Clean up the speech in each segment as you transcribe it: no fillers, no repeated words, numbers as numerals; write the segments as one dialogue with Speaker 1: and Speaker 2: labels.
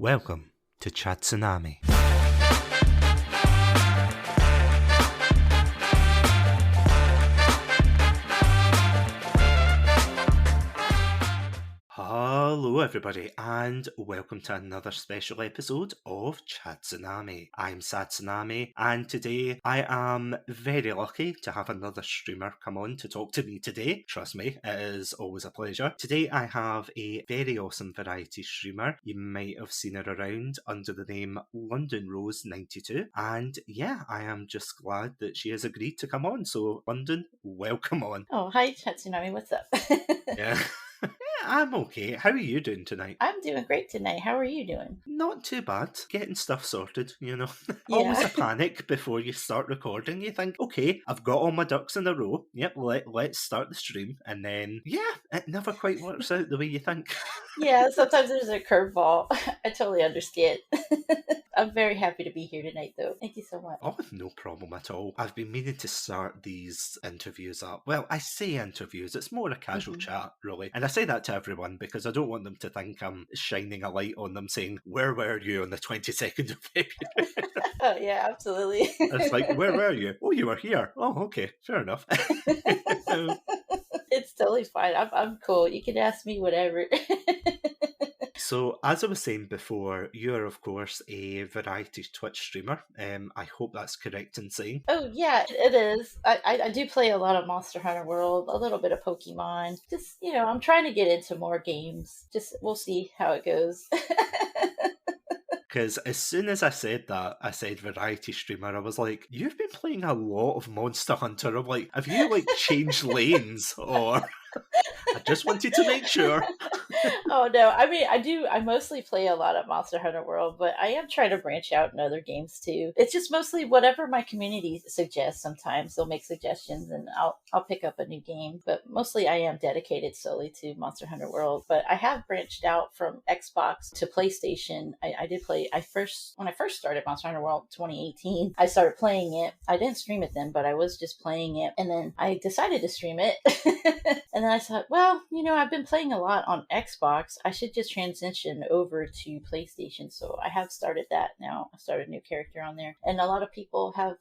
Speaker 1: Welcome to Chat Tsunami. Hello everybody and welcome to another special episode of Chat Tsunami. I'm Sad Tsunami and today I am very lucky to have another streamer come on to talk to me today. Trust me, it is always a pleasure. Today I have a very awesome variety streamer. You might have seen her around under the name LondonRose92, and yeah, I am just glad that she has agreed to come on. So London, welcome on.
Speaker 2: Oh, hi Chat Tsunami, what's up?
Speaker 1: Yeah. I'm okay. How are you doing tonight?
Speaker 2: I'm doing great tonight. How are you doing?
Speaker 1: Not too bad. Getting stuff sorted, you know.
Speaker 2: Yeah.
Speaker 1: Always a panic before you start recording. You think, okay, I've got all my ducks in a row. Yep, let's start the stream. And then, yeah, it never quite works out the way you think.
Speaker 2: Yeah, sometimes there's a curveball. I totally understand. I'm very happy to be here tonight, though. Thank you so much.
Speaker 1: Oh, no problem at all. I've been meaning to start these interviews up. Well, I say interviews, it's more a casual chat, really. And I say that to everyone because I don't want them to think I'm shining a light on them saying, where were you on the 22nd of February?
Speaker 2: Oh, yeah, absolutely.
Speaker 1: It's like, where were you? Oh, you were here. Oh, okay, fair enough.
Speaker 2: It's totally fine. I'm cool. You can ask me whatever.
Speaker 1: So, as I was saying before, you're, of course, a variety Twitch streamer. I hope that's correct in saying.
Speaker 2: Oh, yeah, it is. I do play a lot of Monster Hunter World, a little bit of Pokemon. Just, I'm trying to get into more games. Just, we'll see how it goes.
Speaker 1: Because as soon as I said that, I said variety streamer, I was like, you've been playing a lot of Monster Hunter. I'm like, have you, changed lanes? Or... I just wanted to make sure.
Speaker 2: Oh, no. I mean, I mostly play a lot of Monster Hunter World, but I am trying to branch out in other games too. It's just mostly whatever my community suggests. Sometimes they'll make suggestions and I'll pick up a new game, but mostly I am dedicated solely to Monster Hunter World. But I have branched out from Xbox to PlayStation. I did play, when I first started Monster Hunter World 2018, I started playing it. I didn't stream it then, but I was just playing it. And then I decided to stream it. And then I thought, well, I've been playing a lot on Xbox. I should just transition over to PlayStation. So I have started that now. I started a new character on there. And a lot of people have,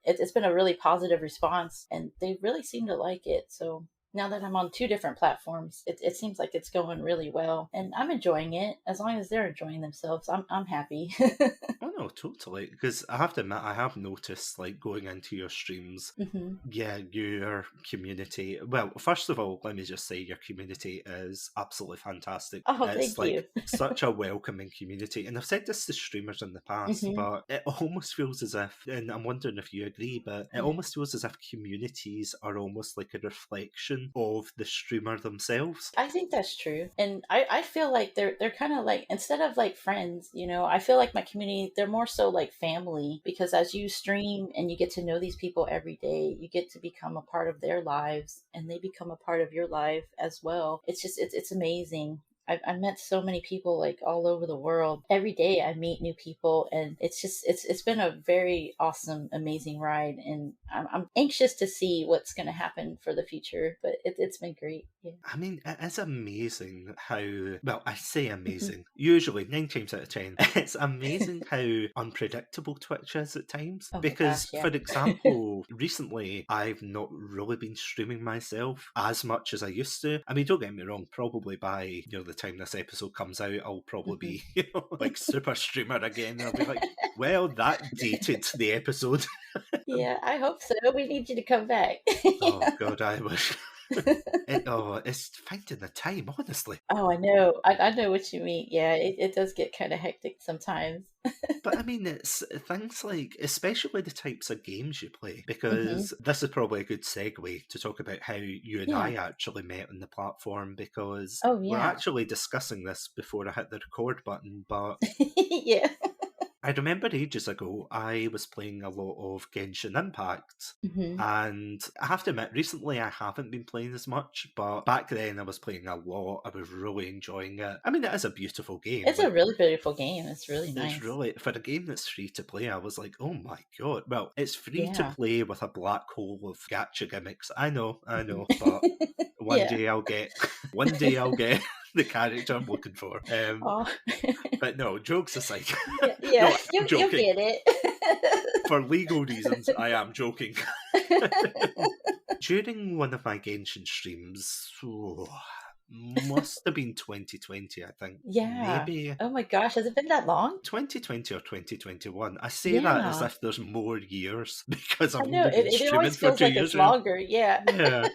Speaker 2: it's been a really positive response and they really seem to like it. So now that I'm on two different platforms, it seems like it's going really well. And I'm enjoying it. As long as they're enjoying themselves, I'm happy.
Speaker 1: Oh, no, totally. Because I have to admit, I have noticed, going into your streams, yeah, your community... Well, first of all, let me just say your community is absolutely fantastic.
Speaker 2: Oh,
Speaker 1: it's
Speaker 2: thank you.
Speaker 1: such a welcoming community. And I've said this to streamers in the past, but it almost feels as if, and I'm wondering if you agree, but it almost feels as if communities are almost like a reflection of the streamer themselves.
Speaker 2: I think that's true. And I feel like they're kind of like, instead of like friends, I feel like my community, they're more so like family, because as you stream and you get to know these people every day, you get to become a part of their lives and they become a part of your life as well. It's just, it's amazing. I've met so many people all over the world. Every day I meet new people and it's been a very awesome, amazing ride. And I'm anxious to see what's going to happen for the future, but it's been great. Yeah.
Speaker 1: I mean, it is amazing how, well, I say amazing, usually 9 times out of 10, it's amazing how unpredictable Twitch is at times.
Speaker 2: Oh
Speaker 1: because,
Speaker 2: gosh, yeah.
Speaker 1: For example, recently I've not really been streaming myself as much as I used to. I mean, don't get me wrong, probably by, the time this episode comes out, I'll probably be, super streamer again. I'll be like, well, that dated the episode.
Speaker 2: Yeah, I hope so. We need you to come back.
Speaker 1: Oh, God, I wish. It's finding the time, honestly.
Speaker 2: Oh, I know. I know what you mean. Yeah, it does get kind of hectic sometimes.
Speaker 1: But I mean, it's things like, especially the types of games you play, because this is probably a good segue to talk about how you and I actually met on the platform, because we're actually discussing this before I hit the record button, but...
Speaker 2: Yeah.
Speaker 1: I remember ages ago, I was playing a lot of Genshin Impact, and I have to admit, recently I haven't been playing as much, but back then I was playing a lot. I was really enjoying it. I mean, it is a beautiful game.
Speaker 2: It's a really beautiful game. It's really nice.
Speaker 1: It's really, for a game that's free to play, I was like, oh my God. Well, it's free to play with a black hole of gacha gimmicks. I know, but one day I'll get the character I'm looking for.
Speaker 2: Oh.
Speaker 1: But no, jokes aside.
Speaker 2: Yeah,
Speaker 1: No, I'm
Speaker 2: you'll
Speaker 1: joking.
Speaker 2: get it.
Speaker 1: For legal reasons, I am joking. During one of my Genshin streams, must have been 2020, I think.
Speaker 2: Yeah.
Speaker 1: Maybe
Speaker 2: Oh my gosh, has it been that long?
Speaker 1: 2020 or 2021. I say that as
Speaker 2: Yeah.
Speaker 1: if there's more years because
Speaker 2: I
Speaker 1: I've
Speaker 2: know,
Speaker 1: only been
Speaker 2: it
Speaker 1: streaming
Speaker 2: always
Speaker 1: for
Speaker 2: feels
Speaker 1: 2
Speaker 2: like it's
Speaker 1: years now.
Speaker 2: longer. Yeah.
Speaker 1: Yeah.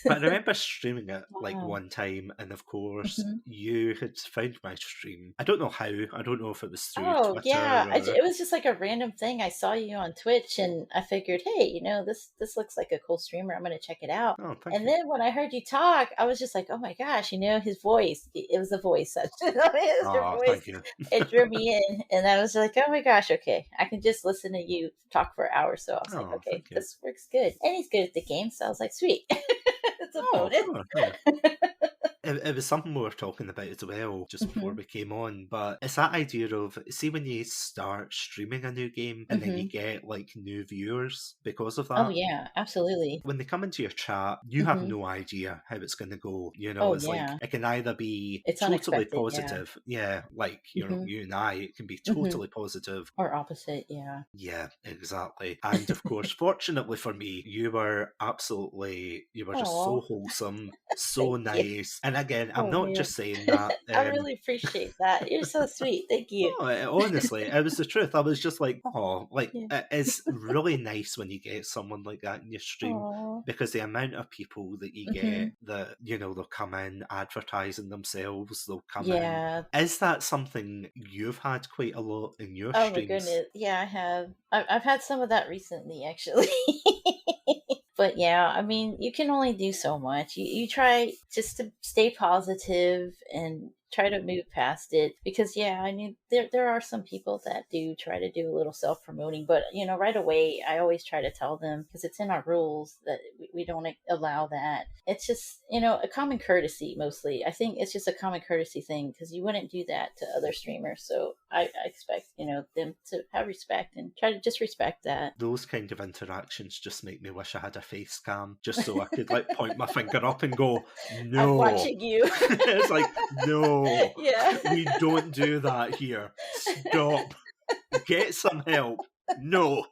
Speaker 1: But I remember streaming it like
Speaker 2: Wow.
Speaker 1: one time, and of course,
Speaker 2: Mhm.
Speaker 1: you had found my stream. I don't know how. I don't know if it was through
Speaker 2: Oh,
Speaker 1: Twitter
Speaker 2: yeah.
Speaker 1: or.
Speaker 2: It was just like a random thing. I saw you on Twitch and I figured, hey, this looks like a cool streamer. I'm going to check it out.
Speaker 1: Oh, thank
Speaker 2: And
Speaker 1: you.
Speaker 2: then when I heard you talk, I was just like, oh my gosh, his voice. It was a voice. It was your
Speaker 1: Oh,
Speaker 2: voice.
Speaker 1: thank you.
Speaker 2: It drew me in. And I was like, oh my gosh, okay. I can just listen to you talk for hours. So I was like,
Speaker 1: Oh,
Speaker 2: okay,
Speaker 1: thank you.
Speaker 2: this works good. And he's good at the game. So I was like, sweet. It's a
Speaker 1: Oh,
Speaker 2: bonus.
Speaker 1: sure, yeah. It was something we were talking about as well just before we came on, but it's that idea of, see, when you start streaming a new game and then you get like new viewers because of
Speaker 2: Oh
Speaker 1: that.
Speaker 2: yeah, absolutely.
Speaker 1: When they come into your chat, you have no idea how it's going to go.
Speaker 2: Oh
Speaker 1: It's like
Speaker 2: yeah.
Speaker 1: it can either be
Speaker 2: It's
Speaker 1: totally
Speaker 2: unexpected, yeah.
Speaker 1: positive, like you and I, it can be totally positive,
Speaker 2: or opposite, yeah.
Speaker 1: yeah, exactly. And of course, fortunately for me, you were just
Speaker 2: Aw.
Speaker 1: so wholesome, so
Speaker 2: Thank you.
Speaker 1: nice. And again, I'm
Speaker 2: Oh
Speaker 1: not
Speaker 2: man.
Speaker 1: just saying that.
Speaker 2: I really appreciate that. You're so sweet. Thank you.
Speaker 1: Honestly, it was the truth. I was just like, oh, like
Speaker 2: Yeah.
Speaker 1: it is really nice when you get someone like that in your stream.
Speaker 2: Aw.
Speaker 1: Because the amount of people that you get that, they'll come in advertising themselves, they'll come in.
Speaker 2: Yeah.
Speaker 1: Is that something you've had quite a lot in your
Speaker 2: Oh my
Speaker 1: streams?
Speaker 2: goodness. Yeah, I have. I've had some of that recently, actually. But yeah, I mean, you can only do so much. You try just to stay positive and try to move past it because yeah, I mean there are some people that do try to do a little self promoting, but right away I always try to tell them because it's in our rules that we don't allow that. It's just a common courtesy mostly. I think it's just a common courtesy thing because you wouldn't do that to other streamers. So I expect them to have respect and try to just respect that.
Speaker 1: Those kind of interactions just make me wish I had a face cam just so I could like point my finger up and go, no.
Speaker 2: I'm watching you.
Speaker 1: It's like, no,
Speaker 2: Yeah.
Speaker 1: we don't do that here. Stop. Get some help. No.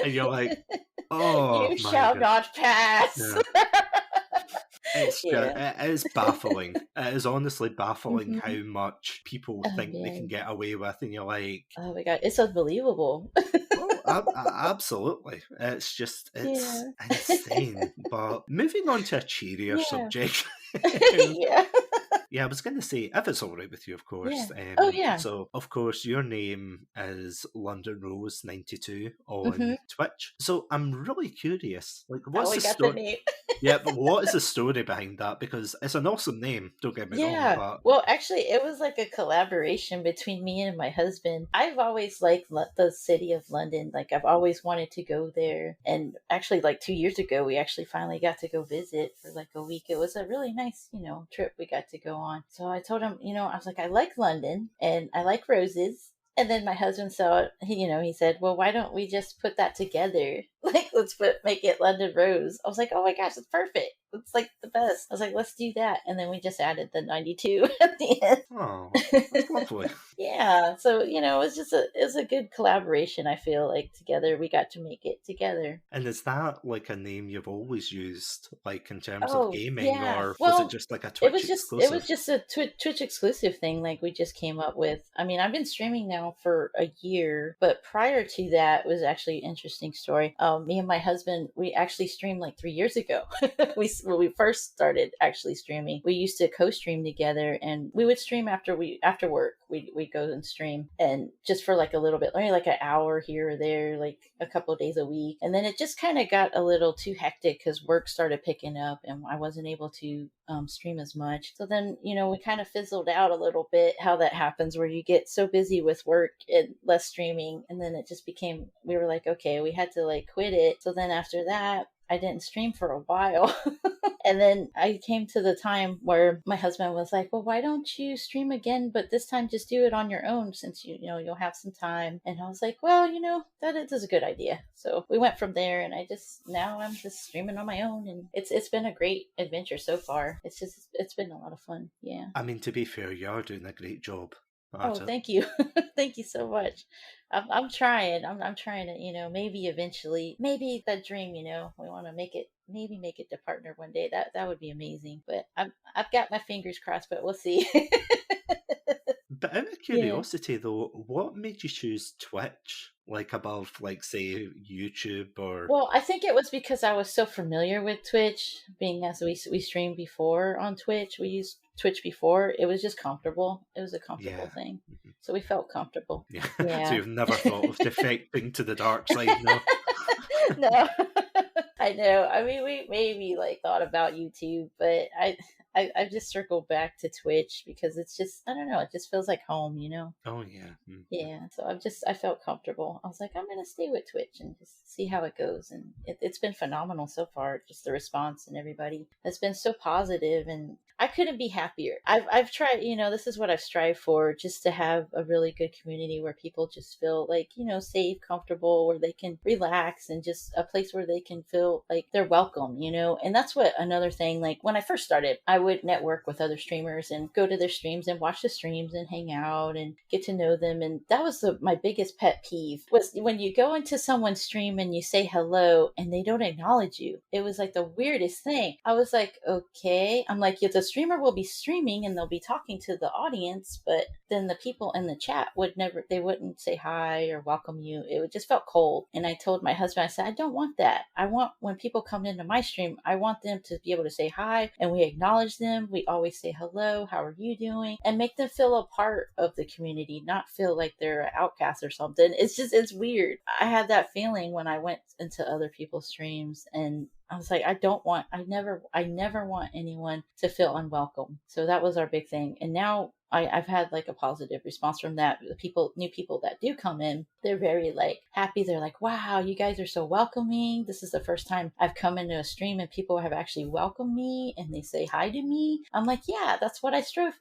Speaker 1: And you're like, oh,
Speaker 2: you
Speaker 1: my
Speaker 2: shall
Speaker 1: God.
Speaker 2: not pass.
Speaker 1: Yeah. It's
Speaker 2: Yeah.
Speaker 1: it is baffling. It is honestly baffling how much people think they
Speaker 2: man.
Speaker 1: can get away with, and you're like,
Speaker 2: Oh my god, it's unbelievable.
Speaker 1: absolutely. It's just, it's insane. But moving on to a cheerier subject.
Speaker 2: Yeah.
Speaker 1: Yeah, I was going to say, if it's all right with you, of course.
Speaker 2: Yeah. Oh, yeah.
Speaker 1: So, of course, your name is LondonRose92 on Twitch. So, I'm really curious. Like, what's the story?
Speaker 2: The name.
Speaker 1: Yeah, but what is the story behind that? Because it's an awesome name, don't get me wrong. But
Speaker 2: Well, actually, it was like a collaboration between me and my husband. I've always liked the city of London. Like, I've always wanted to go there. And actually, like 2 years ago, we actually finally got to go visit for like a week. It was a really nice, trip we got to go on. So I told him, I was like, I like London and I like roses. And then my husband saw it. He said, "Well, why don't we just put that together? Like, make it London Rose." I was like, "Oh my gosh, it's perfect. It's like the best." I was like, "Let's do that." And then we just added the 92 at the end.
Speaker 1: Oh, that's lovely.
Speaker 2: Yeah. So it was a good collaboration. I feel like together we got to make it together.
Speaker 1: And is that like a name you've always used, like in terms of gaming,
Speaker 2: yeah.
Speaker 1: or was it just like a Twitch exclusive?
Speaker 2: It was just a Twitch exclusive thing. Like we just came up with. I mean, I've been streaming now for a year, but prior to that was actually an interesting story. Me and my husband, we actually streamed like 3 years ago. When we first started actually streaming, we used to co-stream together, and we would stream after work. We'd go and stream, and just for like a little bit, only like an hour here or there, like a couple of days a week. And then it just kind of got a little too hectic because work started picking up, and I wasn't able to stream as much. So then, we kind of fizzled out a little bit. How that happens, where you get so busy with work and less streaming, and then it just became. We were like, okay, we had to like quit it. So then after that, I didn't stream for a while. And then I came to the time where my husband was like, well, why don't you stream again? But this time just do it on your own since you'll have some time. And I was like, well, that is a good idea. So we went from there, and now I'm just streaming on my own, and it's been a great adventure so far. It's been a lot of fun. Yeah.
Speaker 1: I mean, to be fair, you're doing a great job
Speaker 2: Oh,
Speaker 1: at it.
Speaker 2: thank you. Thank you so much. I'm trying. I'm trying to, maybe eventually, maybe that dream, we want to maybe make it to partner one day. That would be amazing. But I've got my fingers crossed, but we'll see.
Speaker 1: But out of
Speaker 2: Yeah.
Speaker 1: curiosity, though, what made you choose Twitch, like above, like, say, YouTube or...
Speaker 2: Well, I think it was because I was so familiar with Twitch, being as we streamed before on Twitch. We used Twitch before. It was just comfortable. It was a comfortable
Speaker 1: Yeah.
Speaker 2: thing. So we felt comfortable.
Speaker 1: Yeah. So
Speaker 2: Yeah.
Speaker 1: you've never thought of defecting to the dark side, no?
Speaker 2: No. I know. I mean, we maybe like thought about YouTube, but I just circled back to Twitch because it's just, I don't know, it just feels like home.
Speaker 1: Oh, yeah. Mm.
Speaker 2: Yeah, so I felt comfortable. I was like, I'm gonna stay with Twitch and just see how it goes, and it's been phenomenal so far. Just the response and everybody has been so positive, and I couldn't be happier. I've tried, this is what I've strived for, just to have a really good community where people just feel like, safe, comfortable, where they can relax, and just a place where they can feel like they're welcome, and that's what another thing. Like when I first started, I would network with other streamers and go to their streams and watch the streams and hang out and get to know them, and that was my biggest pet peeve was when you go into someone's stream and you say hello and they don't acknowledge you. It was like the weirdest thing. I was like, okay. I'm like, yeah, the streamer will be streaming and they'll be talking to the audience, but then the people in the chat they wouldn't say hi or welcome you. It would just felt cold. And I told my husband, I said, I don't want that. I want, when people come into my stream, I want them to be able to say hi, and we acknowledge them. We always say hello, how are you doing? And make them feel a part of the community, not feel like they're an outcast or something. It's weird. I had that feeling when I went into other people's streams, and I was like, I never want anyone to feel unwelcome. So that was our big thing. And now I've had like a positive response from that. The new people that do come in, they're very like happy. They're like, wow, you guys are so welcoming. This is the first time I've come into a stream and people have actually welcomed me and they say hi to me. I'm like, yeah, that's what I strive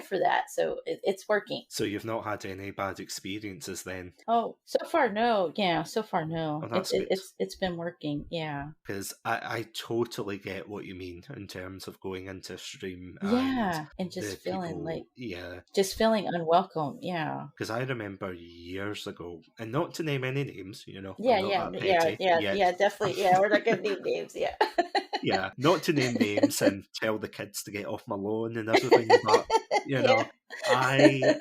Speaker 2: for that. So it's working.
Speaker 1: So you've not had any bad experiences then?
Speaker 2: Oh, so far, no. Yeah, so far, no.
Speaker 1: Oh, that's good.
Speaker 2: It's been working. Yeah.
Speaker 1: Because I totally get what you mean in terms of going into a stream
Speaker 2: Yeah. And
Speaker 1: the
Speaker 2: just feeling
Speaker 1: people,
Speaker 2: like,
Speaker 1: yeah.
Speaker 2: just feeling unwelcome. Yeah.
Speaker 1: Because I remember years ago, and not to name any names, I'm not
Speaker 2: Yeah.
Speaker 1: that
Speaker 2: Yeah.
Speaker 1: petty
Speaker 2: Yeah.
Speaker 1: yet.
Speaker 2: Yeah. Definitely. Yeah. We're not going to name names. Yeah.
Speaker 1: Yeah, not to name names and tell the kids to get off my lawn and everything, but
Speaker 2: Yeah.
Speaker 1: I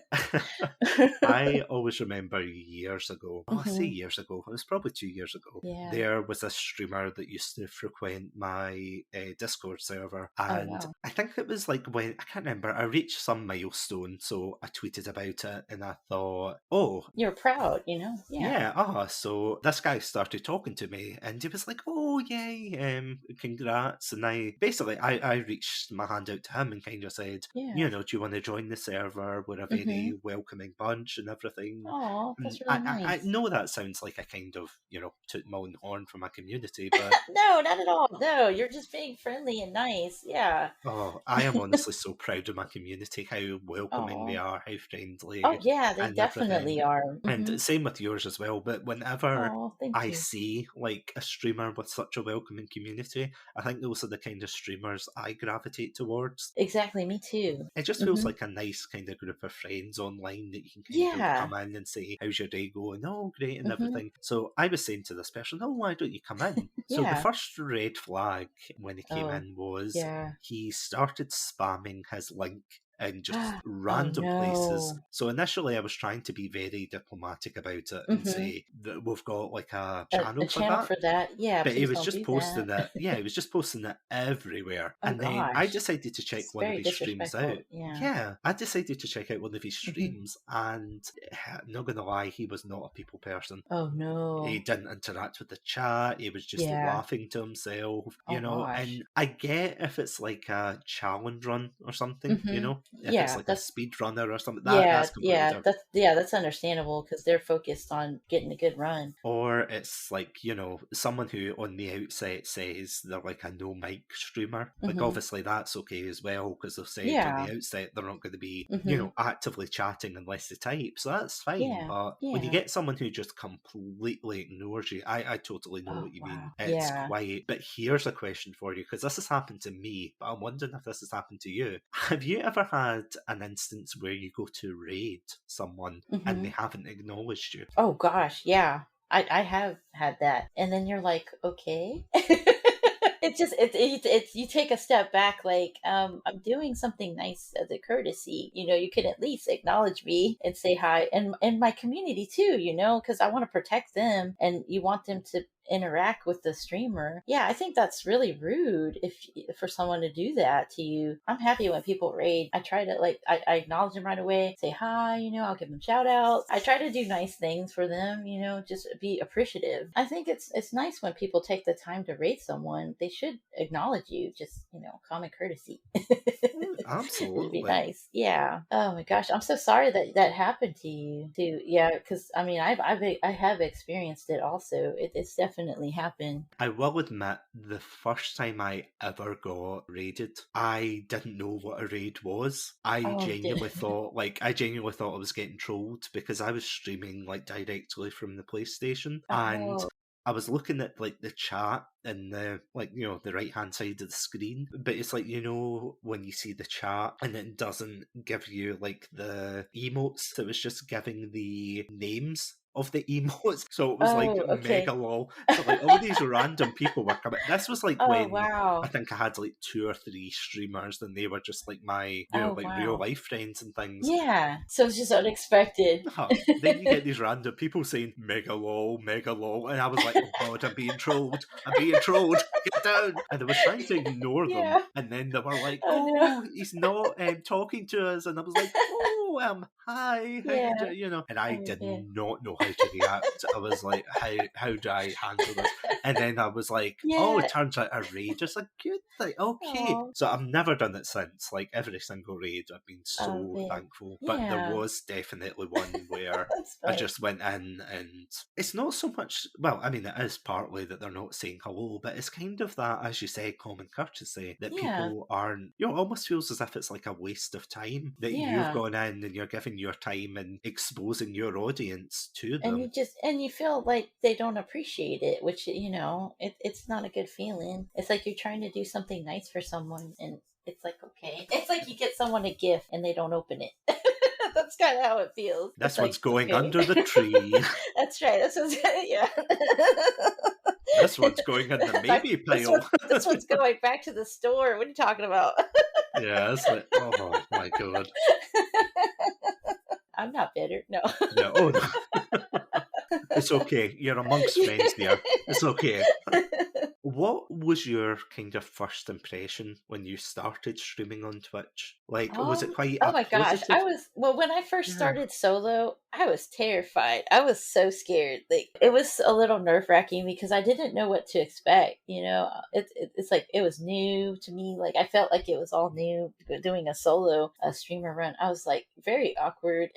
Speaker 1: I always remember years ago. Oh, I say
Speaker 2: Mhm.
Speaker 1: years ago. It was probably 2 years ago.
Speaker 2: Yeah.
Speaker 1: There was a streamer that used to frequent my Discord server,
Speaker 2: Oh,
Speaker 1: and
Speaker 2: wow.
Speaker 1: I think it was like when I can't remember. I reached some milestone, so I tweeted about it, and I thought, oh.
Speaker 2: You're proud, Yeah.
Speaker 1: Yeah, so this guy started talking to me and he was like, oh, yay, congrats. And I reached my hand out to him and kind of said,
Speaker 2: Yeah.
Speaker 1: do you want to join the server? We're a very welcoming bunch and everything.
Speaker 2: Oh,
Speaker 1: And
Speaker 2: that's really
Speaker 1: I
Speaker 2: nice.
Speaker 1: know that sounds like a kind of, toot my own horn for my community, but
Speaker 2: No, not at all. No, you're just being friendly and nice. Yeah.
Speaker 1: oh, I am honestly so proud of my community, how welcoming they
Speaker 2: Oh.
Speaker 1: are, how friendly
Speaker 2: Oh, yeah, they
Speaker 1: and
Speaker 2: definitely
Speaker 1: everything.
Speaker 2: are.
Speaker 1: And same with yours as well. But whenever
Speaker 2: Oh, thank
Speaker 1: I
Speaker 2: you.
Speaker 1: see like a streamer with such a welcoming community, I think those are the kind of streamers I gravitate towards.
Speaker 2: Exactly, me too.
Speaker 1: It just feels like a nice kind of group of friends online that you can kind of
Speaker 2: Yeah.
Speaker 1: come in and say, how's your day going? Oh, great, and
Speaker 2: Mhm.
Speaker 1: everything. So I was saying to this person, oh, why don't you come in? So the
Speaker 2: Yeah.
Speaker 1: first red flag when he came
Speaker 2: Oh,
Speaker 1: in was
Speaker 2: yeah.
Speaker 1: he started spamming his link in just
Speaker 2: Oh,
Speaker 1: random places.
Speaker 2: no.
Speaker 1: So initially I was trying to be very diplomatic about it and
Speaker 2: Mhm.
Speaker 1: say that we've got like a
Speaker 2: A
Speaker 1: channel for
Speaker 2: channel
Speaker 1: that.
Speaker 2: for that? Yeah,
Speaker 1: But he
Speaker 2: please
Speaker 1: was
Speaker 2: don't
Speaker 1: just
Speaker 2: do
Speaker 1: posting
Speaker 2: that.
Speaker 1: it. Yeah, he was just posting it everywhere.
Speaker 2: Oh,
Speaker 1: And then I
Speaker 2: gosh.
Speaker 1: decided to check
Speaker 2: It's
Speaker 1: one of
Speaker 2: very
Speaker 1: his streams out.
Speaker 2: disrespectful. Yeah.
Speaker 1: Yeah, I decided to check out one of his
Speaker 2: Mhm.
Speaker 1: streams, and not gonna lie, he was not a people person.
Speaker 2: Oh,
Speaker 1: He
Speaker 2: no.
Speaker 1: didn't interact with the chat. He was just
Speaker 2: Yeah.
Speaker 1: laughing to himself,
Speaker 2: Oh, gosh.
Speaker 1: And I get if it's like a challenge run or something, if it's
Speaker 2: Yeah,
Speaker 1: like a
Speaker 2: that's
Speaker 1: speed runner or something,
Speaker 2: yeah,
Speaker 1: that's completely
Speaker 2: yeah,
Speaker 1: different.
Speaker 2: that's understandable because they're focused on getting a good run.
Speaker 1: Or it's like, someone who on the outset says they're like a no mic streamer. Like,
Speaker 2: Hmm.
Speaker 1: obviously, that's okay as well, because they've said on
Speaker 2: Yeah.
Speaker 1: the outset they're not going to be,
Speaker 2: Hmm.
Speaker 1: actively chatting unless they type. So that's fine.
Speaker 2: Yeah.
Speaker 1: But when you
Speaker 2: Yeah.
Speaker 1: get someone who just completely ignores you, I totally know
Speaker 2: Oh
Speaker 1: what you mean.
Speaker 2: wow.
Speaker 1: It's
Speaker 2: Yeah.
Speaker 1: quite. But here's a question for you, because this has happened to me, but I'm wondering if this has happened to you. Have you ever had an instance where you go to raid someone and
Speaker 2: Hmm.
Speaker 1: they haven't acknowledged you?
Speaker 2: Oh gosh, yeah. I have had that. And then you're like, okay. It's you take a step back like I'm doing something nice as a courtesy. You can at least acknowledge me and say hi, and my community too, because I want to protect them and you want them to interact with the streamer. Yeah, I think that's really rude if for someone to do that to you. I'm happy when people raid. I try to like I acknowledge them right away, say hi, I'll give them shout outs. I try to do nice things for them, just be appreciative. I think it's nice when people take the time to raid someone. They should acknowledge you, just common courtesy. It'd be
Speaker 1: Absolutely.
Speaker 2: nice. Yeah. Oh my gosh, I'm so sorry that that happened to you too. Yeah, because I mean, I have experienced it also. It's definitely happened.
Speaker 1: I will admit, the first time I ever got raided, I didn't know what a raid was.
Speaker 2: Oh, did
Speaker 1: I genuinely thought I was getting trolled because I was streaming like directly from the PlayStation, and
Speaker 2: oh
Speaker 1: I was looking at like the chat in the the right hand side of the screen, but it's like when you see the chat and it doesn't give you like the emotes, it was just giving the names of the emotes. So it was like
Speaker 2: oh
Speaker 1: mega
Speaker 2: okay.
Speaker 1: lol. So like all these random people were coming. This was like
Speaker 2: Oh
Speaker 1: when I
Speaker 2: wow.
Speaker 1: think I had like 2 or 3 streamers, and they were just like my
Speaker 2: Oh
Speaker 1: like real
Speaker 2: wow.
Speaker 1: life friends and things.
Speaker 2: Yeah. So it's just unexpected.
Speaker 1: Then you get these random people saying mega lol, and I was like, oh god, I'm being trolled, get down. And I was trying to ignore them,
Speaker 2: Yeah.
Speaker 1: and then they were like,
Speaker 2: Oh no.
Speaker 1: oh, he's not talking to us, and I was like, oh, hi, how you
Speaker 2: Yeah.
Speaker 1: doing, and I
Speaker 2: Oh
Speaker 1: did
Speaker 2: yeah.
Speaker 1: not know how to react. I was like, how do I handle this? And then I was like, oh, it
Speaker 2: Yeah.
Speaker 1: turns out a raid is a good thing. Okay.
Speaker 2: Oh.
Speaker 1: So I've never done it since. Like every single raid, I've been
Speaker 2: Oh
Speaker 1: so
Speaker 2: man.
Speaker 1: thankful. But there
Speaker 2: Yeah.
Speaker 1: was definitely one where
Speaker 2: That's
Speaker 1: I
Speaker 2: funny.
Speaker 1: just went in, and it's not so much, well, I mean, it is partly that they're not saying hello, but it's kind of that, as you say, common courtesy that
Speaker 2: Yeah.
Speaker 1: people aren't, almost feels as if it's like a waste of time that you've
Speaker 2: Yeah.
Speaker 1: gone in and you're giving your time and exposing your audience to
Speaker 2: And
Speaker 1: them.
Speaker 2: you feel like they don't appreciate it, which it's not a good feeling. It's like you're trying to do something nice for someone and it's like, okay, it's like you get someone a gift and they don't open it. That's kind of how it feels. It's
Speaker 1: This one's
Speaker 2: like,
Speaker 1: going
Speaker 2: okay.
Speaker 1: under the tree.
Speaker 2: That's right. That's what's, yeah.
Speaker 1: This one's going in the
Speaker 2: Back,
Speaker 1: maybe pile.
Speaker 2: this one's going back to the store. What are you talking about?
Speaker 1: Yeah, it's like, oh my god.
Speaker 2: I'm not bitter. No.
Speaker 1: No, oh no. It's okay. You're amongst friends there. It's okay. What was your kind of first impression when you started streaming on Twitch? Like, was it quite
Speaker 2: Oh
Speaker 1: a
Speaker 2: my gosh.
Speaker 1: positive?
Speaker 2: When I first
Speaker 1: Yeah.
Speaker 2: started solo, I was terrified. I was so scared. Like, it was a little nerve wracking because I didn't know what to expect. It's like it was new to me. Like, I felt like it was all new doing a streamer run. I was like very awkward.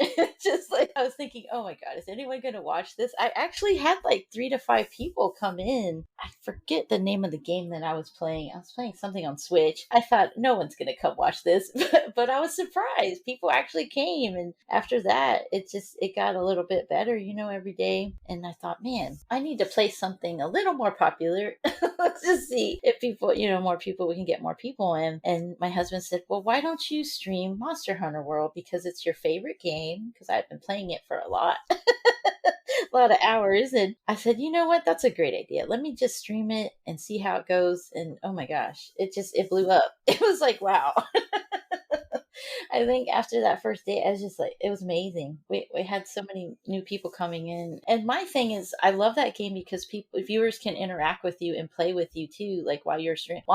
Speaker 2: Just like, I was thinking, oh my God, is anyone going to watch this? I actually had like 3 to 5 people come in. I forget the name of the game that I was playing. I was playing something on Switch. I thought no one's going to come watch this, but I was surprised. People actually came. And after that, it got a little bit better, every day. And I thought, man, I need to play something a little more popular. Let's just see if people, more people, we can get more people in. And my husband said, well, why don't you stream Monster Hunter World? Because it's your favorite game. Because I've been playing it for a lot. A lot of hours. And I said, you know what? That's a great idea. Let me just stream it and see how it goes. And oh my gosh, it blew up. It was like, wow. I think after that first day, I was just like, it was amazing. We had so many new people coming in. And my thing is, I love that game because viewers can interact with you and play with you too. Like while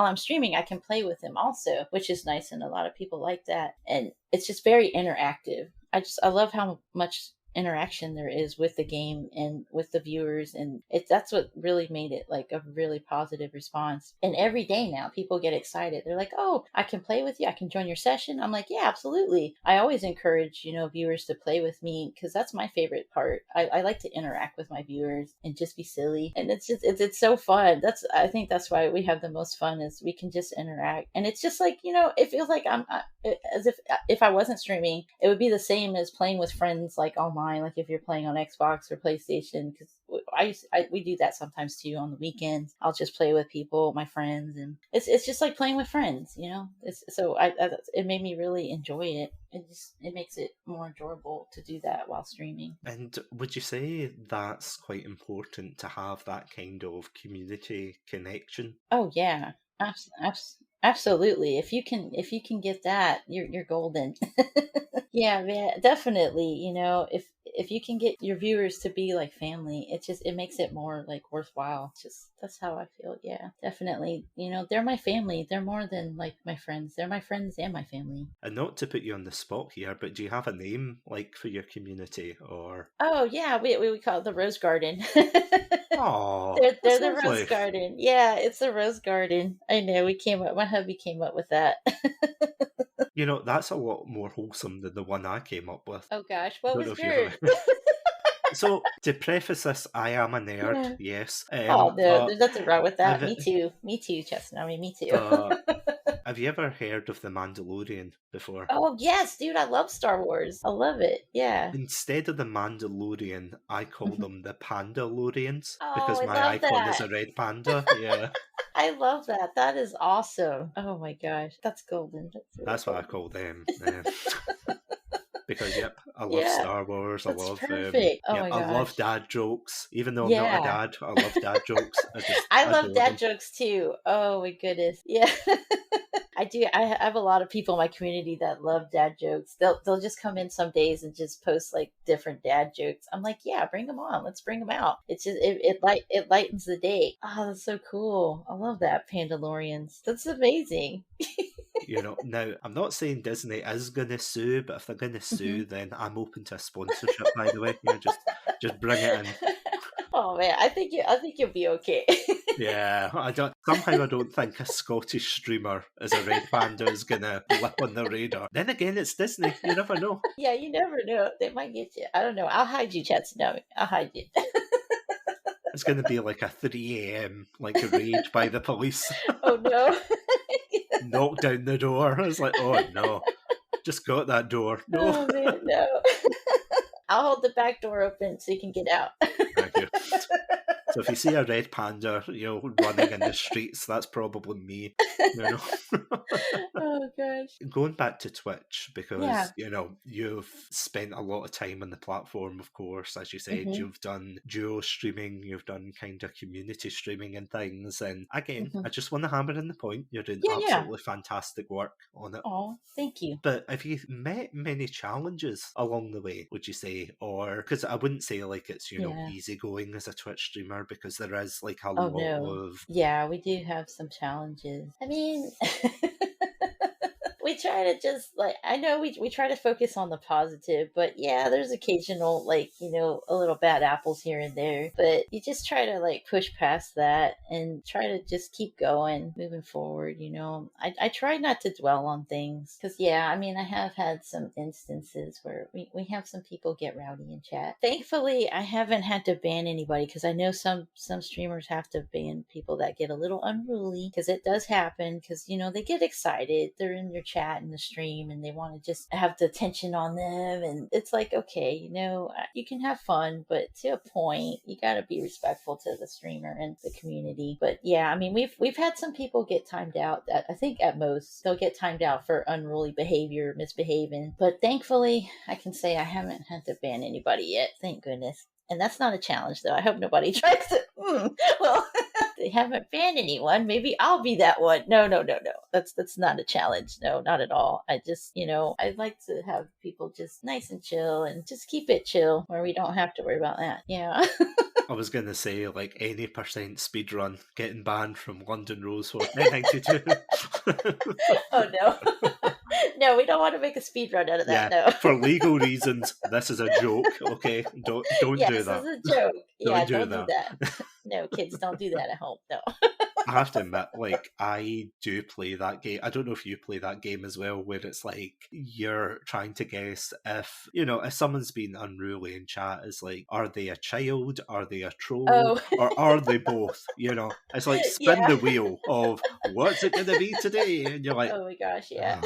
Speaker 2: I'm streaming, I can play with them also, which is nice. And a lot of people like that. And it's just very interactive. I love how much interaction there is with the game and with the viewers, and that's what really made it like a really positive response. And every day now people get excited. They're like, oh, I can play with you, I can join your session. I'm like, yeah, absolutely. I always encourage, viewers to play with me, because that's my favorite part. I like to interact with my viewers and just be silly, and it's so fun. I think that's why we have the most fun, is we can just interact. And it's just like, it feels like as if I wasn't streaming, it would be the same as playing with friends, like online, like if you're playing on Xbox or PlayStation. Because we do that sometimes too on the weekends. I'll just play with people, my friends, and it's just like playing with friends. It made me really enjoy it. It makes it more enjoyable to do that while streaming.
Speaker 1: And would you say that's quite important, to have that kind of community connection?
Speaker 2: Oh yeah, absolutely. If you can get that, you're golden. Yeah, man, definitely. If you can get your viewers to be like family, it makes it more like worthwhile. That's how I feel. Yeah, definitely. They're my family. They're more than like my friends. They're my friends and my family.
Speaker 1: And not to put you on the spot here, but do you have a name like for your community, or?
Speaker 2: Oh yeah, we call it the Rose Garden.
Speaker 1: Oh,
Speaker 2: they're
Speaker 1: that's
Speaker 2: the Rose
Speaker 1: lovely.
Speaker 2: Garden. Yeah, it's the Rose Garden. I know, my hubby came up with that.
Speaker 1: That's a lot more wholesome than the one I came up with.
Speaker 2: Oh gosh, what
Speaker 1: Don't know
Speaker 2: was
Speaker 1: if you've
Speaker 2: yours?
Speaker 1: ever. So, to preface this, I am a nerd,
Speaker 2: Yeah.
Speaker 1: yes.
Speaker 2: Oh no,
Speaker 1: But
Speaker 2: there's nothing wrong with that.
Speaker 1: have,
Speaker 2: Me too. Me too, Chestnut. I mean, me too.
Speaker 1: but have you ever heard of The Mandalorian before?
Speaker 2: Oh yes, dude, I love Star Wars. I love it. Yeah.
Speaker 1: Instead of the Mandalorian, I call
Speaker 2: Mhm.
Speaker 1: them the Pandalorians,
Speaker 2: Oh,
Speaker 1: because
Speaker 2: I
Speaker 1: my
Speaker 2: love
Speaker 1: icon is
Speaker 2: that.
Speaker 1: a red panda. Yeah,
Speaker 2: I love that. That is awesome. Oh my gosh, that's golden. That's really
Speaker 1: that's what I
Speaker 2: golden.
Speaker 1: call them. Because yep, I love
Speaker 2: Yeah,
Speaker 1: Star Wars. I
Speaker 2: that's
Speaker 1: love
Speaker 2: perfect. Oh
Speaker 1: yeah,
Speaker 2: my
Speaker 1: I love
Speaker 2: gosh.
Speaker 1: dad jokes. Even though I'm not a
Speaker 2: Yeah.
Speaker 1: dad, I love dad jokes. I just
Speaker 2: I love
Speaker 1: adore
Speaker 2: dad
Speaker 1: them.
Speaker 2: jokes too. Oh my goodness. Yeah. I do. I have a lot of people in my community that love dad jokes. They'll just come in some days and just post like different dad jokes. I'm like, yeah, bring them on. Let's bring them out. It's just it lightens the day. Oh, that's so cool. I love that, Pandalorians. That's amazing.
Speaker 1: Now I'm not saying Disney is gonna sue, but if they're gonna
Speaker 2: Mhm.
Speaker 1: sue, then I'm open to a sponsorship. By the way, just bring it in.
Speaker 2: Oh man, I think you'll be okay.
Speaker 1: Yeah, I don't think a Scottish streamer as a red panda is gonna blip on the radar. Then again, it's Disney. You never know.
Speaker 2: Yeah, you never know. They might get you. I don't know. I'll hide you, Chatsunami. I'll hide you.
Speaker 1: It's gonna be like a 3 a.m. like a raid by the police.
Speaker 2: Oh no.
Speaker 1: Knock down the door. It's like, oh no, just got that door. No.
Speaker 2: Oh man, no. I'll hold the back door open so you can get out.
Speaker 1: Thank you. So if you see a red panda, running in the streets, that's probably me.
Speaker 2: Oh gosh.
Speaker 1: Going back to Twitch,
Speaker 2: Yeah.
Speaker 1: because you've spent a lot of time on the platform, of course. As you said,
Speaker 2: Hmm.
Speaker 1: you've done duo streaming, you've done kind of community streaming and things. And again,
Speaker 2: Hmm.
Speaker 1: I just want to hammer in the point, you're doing
Speaker 2: Yeah, yeah.
Speaker 1: absolutely fantastic work on it.
Speaker 2: Oh, thank you.
Speaker 1: But have you met many challenges along the way, would you say? Or, because I wouldn't say like it's,
Speaker 2: Yeah.
Speaker 1: easygoing as a Twitch streamer, because there is like a
Speaker 2: Oh
Speaker 1: lot
Speaker 2: no.
Speaker 1: of.
Speaker 2: Yeah, we do have some challenges. I mean, we try to just like, I know we try to focus on the positive, but yeah, there's occasional like, a little bad apples here and there, but you just try to like push past that and try to just keep going, moving forward. I try not to dwell on things, because yeah, I mean, I have had some instances where we have some people get rowdy in chat. Thankfully, I haven't had to ban anybody, because I know some streamers have to ban people that get a little unruly, because it does happen, because they get excited, they're in your chat in the stream and they want to just have the attention on them, and it's like, okay, you can have fun, but to a point you got to be respectful to the streamer and the community. But yeah, I mean, we've had some people get timed out. That I think at most they'll get timed out for unruly behavior, misbehaving, but thankfully I can say I haven't had to ban anybody yet, thank goodness. And that's not a challenge, though. I hope nobody tries to. Well, they haven't banned anyone. Maybe I'll be that one. No, no, no, no. That's not a challenge. No, not at all. I just, I like to have people just nice and chill, and just keep it chill where we don't have to worry about that. Yeah.
Speaker 1: I was going to say, like, any percent speedrun getting banned from London Rose 92.
Speaker 2: Oh no. No, we don't want to make a speed run out of that.
Speaker 1: Yeah,
Speaker 2: No.
Speaker 1: for legal reasons, this is a joke, okay? Don't do
Speaker 2: Yes, this
Speaker 1: that.
Speaker 2: is a joke.
Speaker 1: Don't
Speaker 2: Yeah,
Speaker 1: do
Speaker 2: don't do
Speaker 1: that.
Speaker 2: that. No, kids, don't do that at home. No.
Speaker 1: I have to admit, like, I do play that game. I don't know if you play that game as well, where it's like you're trying to guess if, if someone's been unruly in chat, is like, are they a child? Are they a troll?
Speaker 2: Oh,
Speaker 1: Or are they both? It's like spin
Speaker 2: yeah.
Speaker 1: the wheel of what's it going to be today? And you're like,
Speaker 2: Oh my gosh, yeah.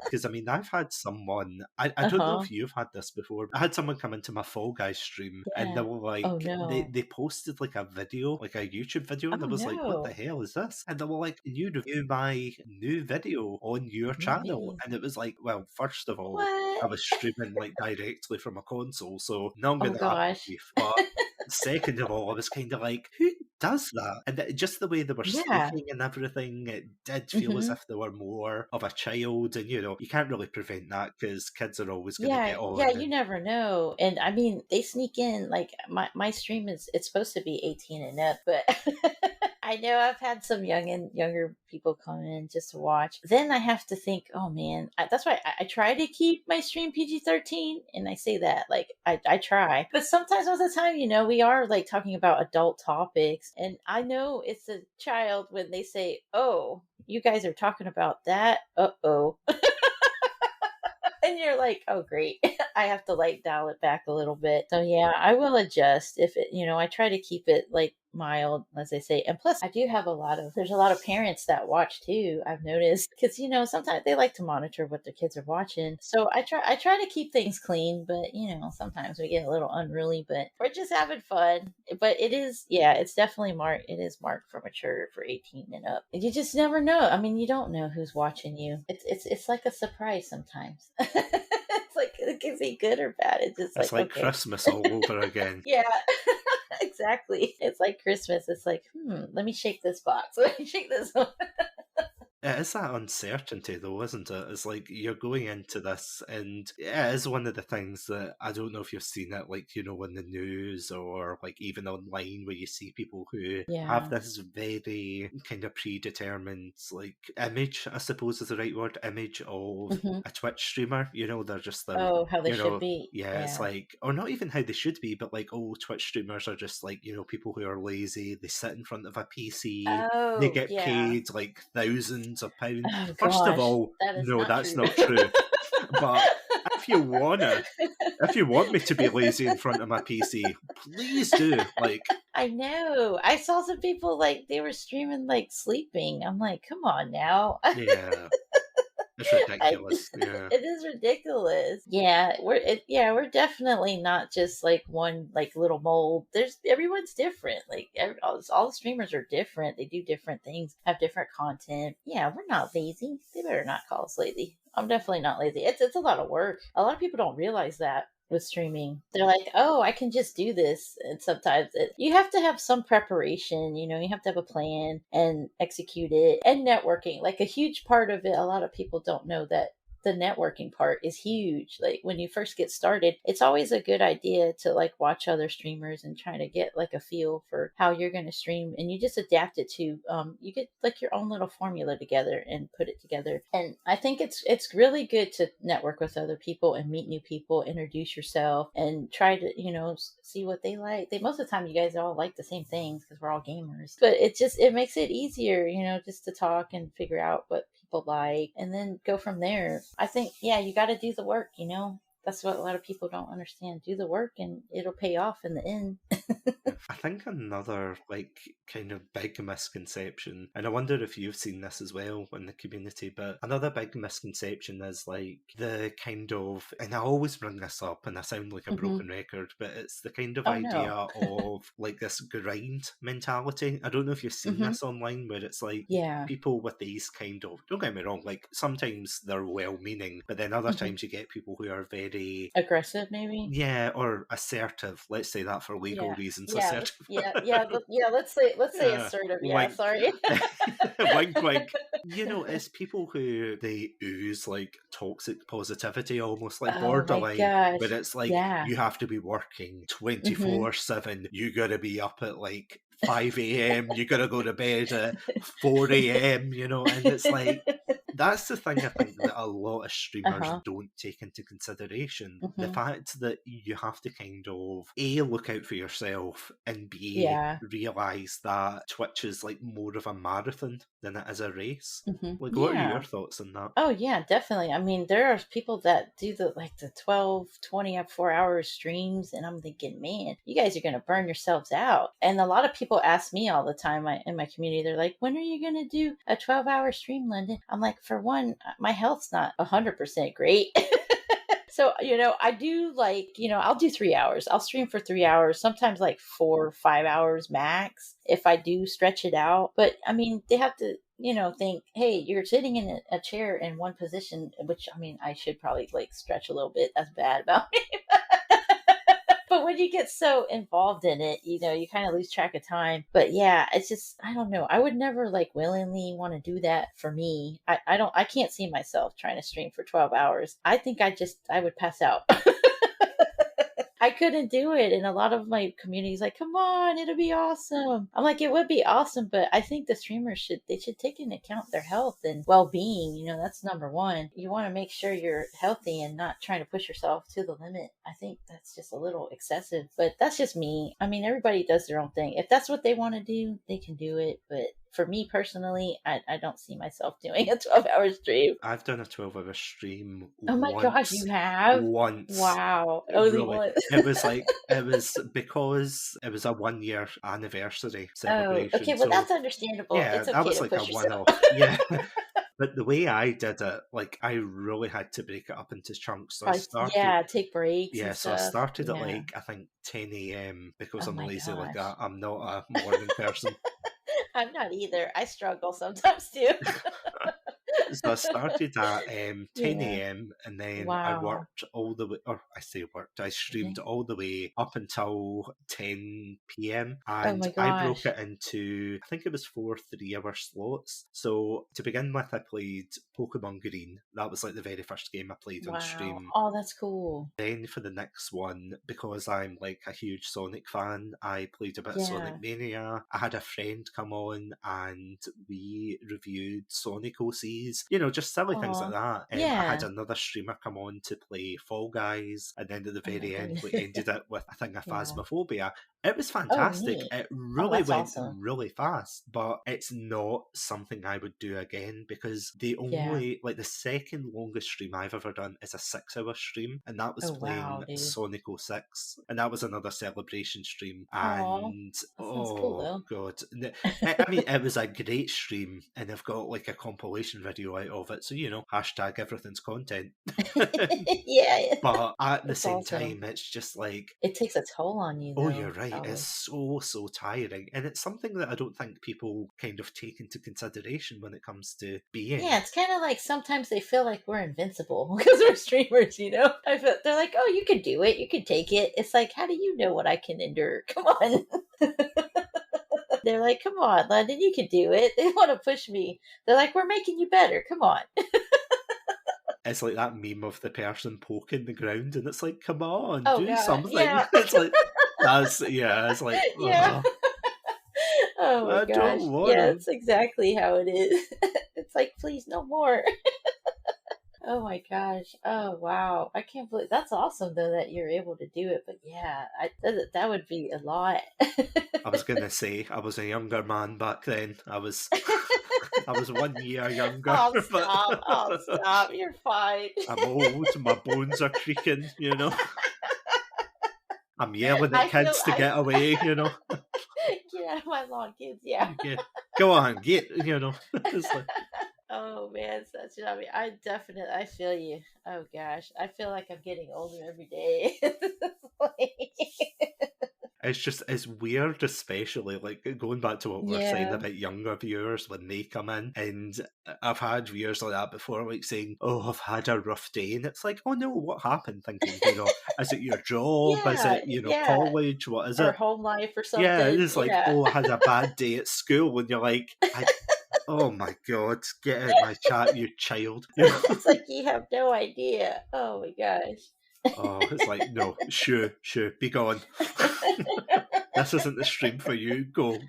Speaker 1: because I mean, I've had someone, I don't know
Speaker 2: Uh-huh.
Speaker 1: if you've had this before. I had someone come into my Fall Guys stream and they
Speaker 2: Yeah.
Speaker 1: were like,
Speaker 2: Oh no.
Speaker 1: they posted like a video, like a YouTube video, and I
Speaker 2: Oh
Speaker 1: was like, what the
Speaker 2: no.
Speaker 1: hell is this? And they were like, can you review my new video on your channel?
Speaker 2: Really?
Speaker 1: And it was like, well, first of all, I
Speaker 2: What?
Speaker 1: was streaming like directly from a console, so none
Speaker 2: Oh
Speaker 1: of that
Speaker 2: gosh.
Speaker 1: beef. But second of all, I was kind of like, who does that? And just the way they were
Speaker 2: Yeah.
Speaker 1: speaking and everything, it did feel as
Speaker 2: Hmm.
Speaker 1: if they were more of a child. And, you can't really prevent that because kids are always going to
Speaker 2: Yeah,
Speaker 1: get on.
Speaker 2: yeah, you
Speaker 1: And
Speaker 2: never know. And I mean, they sneak in like my stream is it's supposed to be 18 and up, but I know I've had some younger people come in just to watch. Then I have to think, oh man, that's why I try to keep my stream PG-13, and I say that like I try, but sometimes most of the time, we are like talking about adult topics, and I know it's a child when they say, "Oh, you guys are talking about that." Uh-oh. And you're like, oh, great. I have to like dial it back a little bit. So yeah, I will adjust if it, I try to keep it like mild, as I say. And plus, I do have there's a lot of parents that watch too. I've noticed because, sometimes they like to monitor what their kids are watching. So I try to keep things clean, but, sometimes we get a little unruly, but we're just having fun. But it is, yeah, it's definitely it is marked for mature for 18 and up. You just never know. I mean, you don't know who's watching you. It's like a surprise sometimes. It's like it can be good or bad. It's just
Speaker 1: it's like
Speaker 2: okay.
Speaker 1: Christmas all over again.
Speaker 2: Yeah. Exactly. It's like Christmas. It's like, let me shake this box. Let me shake this one.
Speaker 1: It is that uncertainty, though, isn't it? It's like you're going into this, and it is one of the things that I don't know if you've seen it, like, in the news or like even online, where you see people who have
Speaker 2: Yeah.
Speaker 1: this very kind of predetermined, like, image, I suppose is the right word, image of
Speaker 2: Hmm.
Speaker 1: a Twitch streamer. They're just the,
Speaker 2: Oh, how they should be.
Speaker 1: yeah, it's
Speaker 2: Yeah.
Speaker 1: like, or not even how they should be, but like, oh, Twitch streamers are just like, people who are lazy, they sit in front of a PC, they
Speaker 2: Oh,
Speaker 1: get
Speaker 2: yeah.
Speaker 1: paid like thousands of pounds.
Speaker 2: Oh
Speaker 1: First of
Speaker 2: gosh,
Speaker 1: all,
Speaker 2: that is
Speaker 1: no,
Speaker 2: not
Speaker 1: that's
Speaker 2: true.
Speaker 1: not true. But if you want me to be lazy in front of my PC, please do. Like,
Speaker 2: I know. I saw some people like they were streaming like sleeping. I'm like, come on now.
Speaker 1: yeah, it's ridiculous. Yeah.
Speaker 2: It is ridiculous. Yeah, we're definitely not just like one like little mold. Everyone's different. Like all the streamers are different. They do different things, have different content. Yeah, we're not lazy. They better not call us lazy. I'm definitely not lazy. It's a lot of work. A lot of people don't realize that with streaming. They're like, oh, I can just do this. And sometimes you have to have some preparation, you have to have a plan and execute it, and networking. Like a huge part of it, a lot of people don't know that the networking part is huge. Like when you first get started, it's always a good idea to like watch other streamers and try to get like a feel for how you're going to stream, and you just adapt it to you get like your own little formula together and put it together. And I think it's really good to network with other people and meet new people, introduce yourself, and try to see what they like. Most of the time you guys all like the same things because we're all gamers, but it makes it easier, just to talk and figure out what people like, and then go from there. I think, yeah, you got to do the work, That's what a lot of people don't understand. Do the work and it'll pay off in the end.
Speaker 1: I think another like kind of big misconception, and I wonder if you've seen this as well in the community, but another big misconception is like the kind of, and I always bring this up and I sound like a broken record, but it's the kind of
Speaker 2: Oh,
Speaker 1: idea
Speaker 2: no.
Speaker 1: of like this grind mentality. I don't know if you've seen this online, where it's like
Speaker 2: Yeah.
Speaker 1: people with these kind of, don't get me wrong, like sometimes they're well-meaning, but then other times you get people who are very
Speaker 2: aggressive, maybe.
Speaker 1: yeah, or assertive. Let's say that for legal
Speaker 2: Yeah.
Speaker 1: reasons.
Speaker 2: Yeah.
Speaker 1: Assertive.
Speaker 2: Yeah. Let's say
Speaker 1: Yeah,
Speaker 2: assertive. Yeah.
Speaker 1: wink.
Speaker 2: Sorry.
Speaker 1: Wink, wink. It's people who they ooze like toxic positivity, almost like
Speaker 2: Oh my
Speaker 1: borderline,
Speaker 2: gosh.
Speaker 1: but it's like
Speaker 2: Yeah.
Speaker 1: you have to be working 24/7. You gotta be up at like 5 a.m. You gotta go to bed at 4 a.m. And it's like That's the thing I think that a lot of streamers
Speaker 2: Uh-huh.
Speaker 1: don't take into consideration. The
Speaker 2: Hmm.
Speaker 1: fact that you have to kind of A, look out for yourself, and B,
Speaker 2: Yeah.
Speaker 1: realise that Twitch is like more of a marathon than it is a race.
Speaker 2: Hmm.
Speaker 1: Like, what are your
Speaker 2: Yeah.
Speaker 1: thoughts on that?
Speaker 2: Oh yeah, definitely. I mean, there are people that do the 12, 20 up 4 hour streams, and I'm thinking, man, you guys are gonna burn yourselves out. And a lot of people ask me all the time in my community, they're like, when are you gonna do a 12-hour stream, London? I'm like, for one, my health's not 100% great. So, I do like, I'll do 3 hours. I'll stream for 3 hours, sometimes like 4 or 5 hours max if I do stretch it out. But I mean, they have to, think, hey, you're sitting in a chair in one position, which I mean, I should probably like stretch a little bit. That's bad about me. But when you get so involved in it, you kind of lose track of time. But yeah, it's just, I don't know. I would never like willingly want to do that for me. I can't see myself trying to stream for 12 hours. I think I would pass out. I couldn't do it. And a lot of my community's like, come on, it'll be awesome. I'm like, it would be awesome, but I think the streamers should take into account their health and well-being. That's number one. You want to make sure you're healthy and not trying to push yourself to the limit. I think that's just a little excessive, but that's just me. I mean, everybody does their own thing. If that's what they want to do, they can do it. But for me personally, I don't see myself doing a 12-hour stream.
Speaker 1: I've done a 12-hour stream
Speaker 2: Oh my gosh,
Speaker 1: once.
Speaker 2: you have?
Speaker 1: Once.
Speaker 2: Wow. Only
Speaker 1: Really.
Speaker 2: one.
Speaker 1: It was because it was a 1 year anniversary
Speaker 2: Oh,
Speaker 1: celebration.
Speaker 2: okay. Well,
Speaker 1: So
Speaker 2: that's understandable.
Speaker 1: yeah,
Speaker 2: It's
Speaker 1: that
Speaker 2: okay
Speaker 1: was
Speaker 2: to
Speaker 1: like a
Speaker 2: push yourself.
Speaker 1: one-off. Yeah. But the way I did it, like I really had to break it up into chunks. So I started,
Speaker 2: Yeah, take breaks
Speaker 1: yeah,
Speaker 2: and
Speaker 1: so I
Speaker 2: stuff.
Speaker 1: started at
Speaker 2: Yeah.
Speaker 1: like I think 10 a.m. because
Speaker 2: Oh
Speaker 1: I'm
Speaker 2: my
Speaker 1: lazy like
Speaker 2: gosh.
Speaker 1: that. I'm not a morning person.
Speaker 2: I'm not either. I struggle sometimes too.
Speaker 1: So I started at 10
Speaker 2: Yeah.
Speaker 1: a.m. and then I
Speaker 2: Wow.
Speaker 1: worked all the way, or I say worked, I streamed
Speaker 2: Mhm.
Speaker 1: all the way up until 10 p.m.
Speaker 2: Oh
Speaker 1: And
Speaker 2: my
Speaker 1: I broke
Speaker 2: gosh.
Speaker 1: it into, I think it was 4 3-hour slots. So to begin with, I played Pokemon Green. That was like the very first game I played on
Speaker 2: Wow.
Speaker 1: stream.
Speaker 2: Oh, that's cool.
Speaker 1: Then for the next one, because I'm like a huge Sonic fan, I played a bit of
Speaker 2: Yeah.
Speaker 1: Sonic Mania. I had a friend come on and we reviewed Sonic OCs, just silly things like
Speaker 2: Oh,
Speaker 1: that. I had
Speaker 2: yeah.
Speaker 1: another streamer come on to play Fall Guys, and then at the
Speaker 2: Oh my
Speaker 1: very end, we
Speaker 2: goodness.
Speaker 1: ended it with, I think, a
Speaker 2: Yeah.
Speaker 1: Phasmophobia. It was
Speaker 2: Oh,
Speaker 1: fantastic.
Speaker 2: neat.
Speaker 1: It
Speaker 2: Oh,
Speaker 1: really
Speaker 2: that's
Speaker 1: went
Speaker 2: awesome.
Speaker 1: really fast, but it's not something I would do again because
Speaker 2: Yeah.
Speaker 1: the second longest stream I've ever done is a 6-hour stream, and that was
Speaker 2: Oh, wow,
Speaker 1: playing
Speaker 2: dude.
Speaker 1: Sonic 06, and that was another celebration stream.
Speaker 2: Oh,
Speaker 1: And
Speaker 2: that sounds cool
Speaker 1: oh
Speaker 2: though.
Speaker 1: god, I mean, it was a great stream, and I've got like a compilation video out of it, so hashtag everything's content.
Speaker 2: Yeah.
Speaker 1: But at the
Speaker 2: That's
Speaker 1: same
Speaker 2: awesome.
Speaker 1: time, it's just like,
Speaker 2: It takes a toll on you
Speaker 1: oh, you're
Speaker 2: though,
Speaker 1: right. It's
Speaker 2: probably.
Speaker 1: so tiring, and it's something that I don't think people kind of take into consideration when it comes to
Speaker 2: Yeah,
Speaker 1: being.
Speaker 2: it's kind of like sometimes they feel like we're invincible because we're streamers. I feel they're like, "Oh, you can do it. You can take it." It's like, how do you know what I can endure? Come on. They're like, "Come on, London, you can do it." They want to push me. They're like, "We're making you better. Come on."
Speaker 1: It's like that meme of the person poking the ground, and it's like, come on,
Speaker 2: Oh
Speaker 1: do
Speaker 2: god,
Speaker 1: something.
Speaker 2: yeah,
Speaker 1: It's like it's like,
Speaker 2: yeah.
Speaker 1: oh,
Speaker 2: Oh my
Speaker 1: I don't
Speaker 2: gosh,
Speaker 1: want
Speaker 2: yeah,
Speaker 1: to.
Speaker 2: it's exactly how it is. It's like, please, no more. Oh my gosh. Oh wow. I can't believe that's awesome though that you're able to do it. But yeah, that would be a lot.
Speaker 1: I was gonna say I was a younger man back then. I was I was 1 year younger,
Speaker 2: Oh
Speaker 1: but
Speaker 2: stop. Oh stop. You're fine.
Speaker 1: I'm old. My bones are creaking. I'm yelling at
Speaker 2: I feel
Speaker 1: kids to
Speaker 2: I
Speaker 1: get away.
Speaker 2: get out of my lawn, kids. Yeah.
Speaker 1: Yeah, go on, get. It's like,
Speaker 2: Oh man, such I mean I feel you. Oh gosh. I feel like I'm getting older every day.
Speaker 1: it's weird, especially like going back to what we are saying
Speaker 2: Yeah.
Speaker 1: about younger viewers when they come in. And I've had viewers like that before, like saying, "Oh, I've had a rough day," and it's like, "Oh no, what happened?" Thinking, is it your job? Is
Speaker 2: Yeah.
Speaker 1: it
Speaker 2: Yeah.
Speaker 1: college? What is
Speaker 2: Or
Speaker 1: it?
Speaker 2: home life or
Speaker 1: Yeah, it
Speaker 2: something.
Speaker 1: is like,
Speaker 2: Yeah.
Speaker 1: "Oh, I had a bad day at school," and you're like, "Oh my god, get out my chat, you child!"
Speaker 2: It's like you have no idea. Oh my gosh.
Speaker 1: Oh, it's like, no, shoo, be gone. This isn't the stream for you. Go.